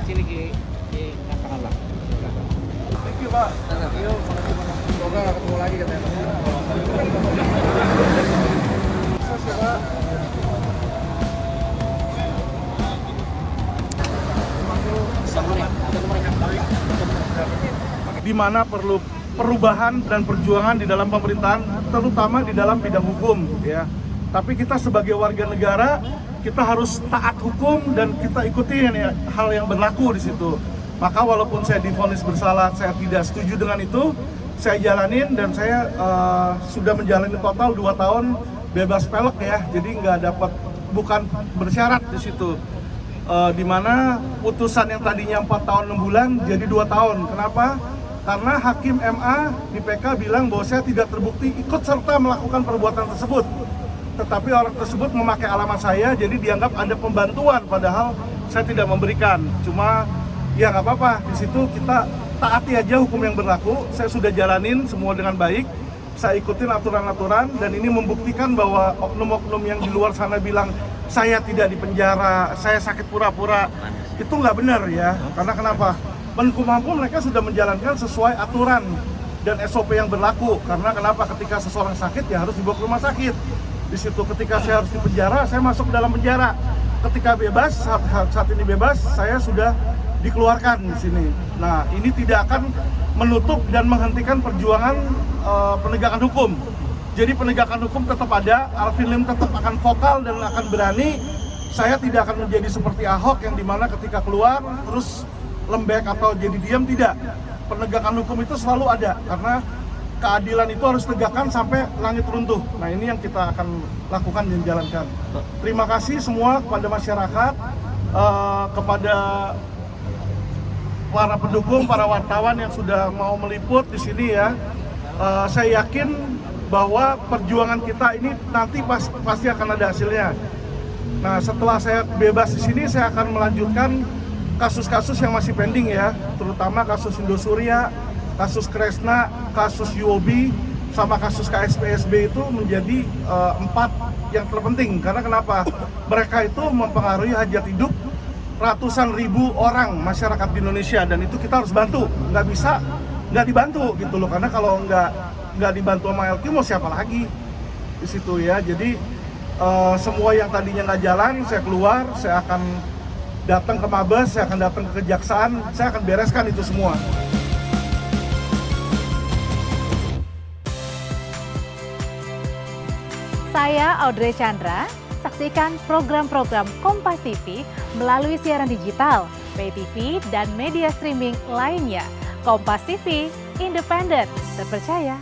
sini di lapangan lah. Thank you Pak. Thank you. Semoga nggak ketemu lagi katanya. Sukses ya Pak. Di mana perlu perubahan dan perjuangan di dalam pemerintahan, terutama di dalam bidang hukum, ya. Tapi kita sebagai warga negara, kita harus taat hukum dan kita ikuti ya, hal yang berlaku di situ. Maka walaupun saya divonis bersalah, saya tidak setuju dengan itu, saya jalanin dan saya sudah menjalani total 2 tahun bebas pelek ya. Jadi nggak dapat, bukan bersyarat di situ. Di mana putusan yang tadinya 4 tahun 6 bulan jadi 2 tahun. Kenapa? Karena Hakim MA di PK bilang bahwa saya tidak terbukti ikut serta melakukan perbuatan tersebut. Tetapi orang tersebut memakai alamat saya, jadi dianggap ada pembantuan, padahal saya tidak memberikan. Cuma ya nggak apa-apa, di situ kita taati aja hukum yang berlaku. Saya sudah jalanin semua dengan baik, saya ikutin aturan-aturan, dan ini membuktikan bahwa oknum-oknum yang di luar sana bilang saya tidak dipenjara, saya sakit pura-pura, itu nggak benar ya. Karena kenapa? Menkumham mereka sudah menjalankan sesuai aturan dan SOP yang berlaku. Karena kenapa? Ketika seseorang sakit ya harus dibawa ke rumah sakit. Di situ ketika saya harus dipenjara, saya masuk ke dalam penjara. Ketika bebas, saat ini bebas, saya sudah dikeluarkan di sini. Nah, ini tidak akan menutup dan menghentikan perjuangan penegakan hukum. Jadi penegakan hukum tetap ada, Alvin Lim tetap akan vokal dan akan berani. Saya tidak akan menjadi seperti Ahok yang dimana ketika keluar terus lembek atau jadi diam, tidak. Penegakan hukum itu selalu ada karena keadilan itu harus tegakkan sampai langit runtuh. Nah, ini yang kita akan lakukan dan jalankan. Terima kasih semua kepada masyarakat, kepada para pendukung, para wartawan yang sudah mau meliput di sini ya. Saya yakin bahwa perjuangan kita ini nanti pasti akan ada hasilnya. Nah, setelah saya bebas di sini, saya akan melanjutkan kasus-kasus yang masih pending ya, terutama kasus Indosuria, kasus Kresna, kasus UOB, sama kasus KSPSB itu menjadi 4 yang terpenting. Karena kenapa? Mereka itu mempengaruhi hajat hidup ratusan ribu orang masyarakat di Indonesia, dan itu kita harus bantu. Nggak bisa nggak dibantu gitu loh, karena kalau nggak dibantu sama LQ mau siapa lagi di situ ya. Jadi semua yang tadinya nggak jalan, saya keluar, saya akan datang ke Mabes, saya akan datang ke Kejaksaan, saya akan bereskan itu semua. Saya Audrey Chandra, saksikan program-program Kompas TV melalui siaran digital, pay TV, dan media streaming lainnya. Kompas TV, independen, terpercaya.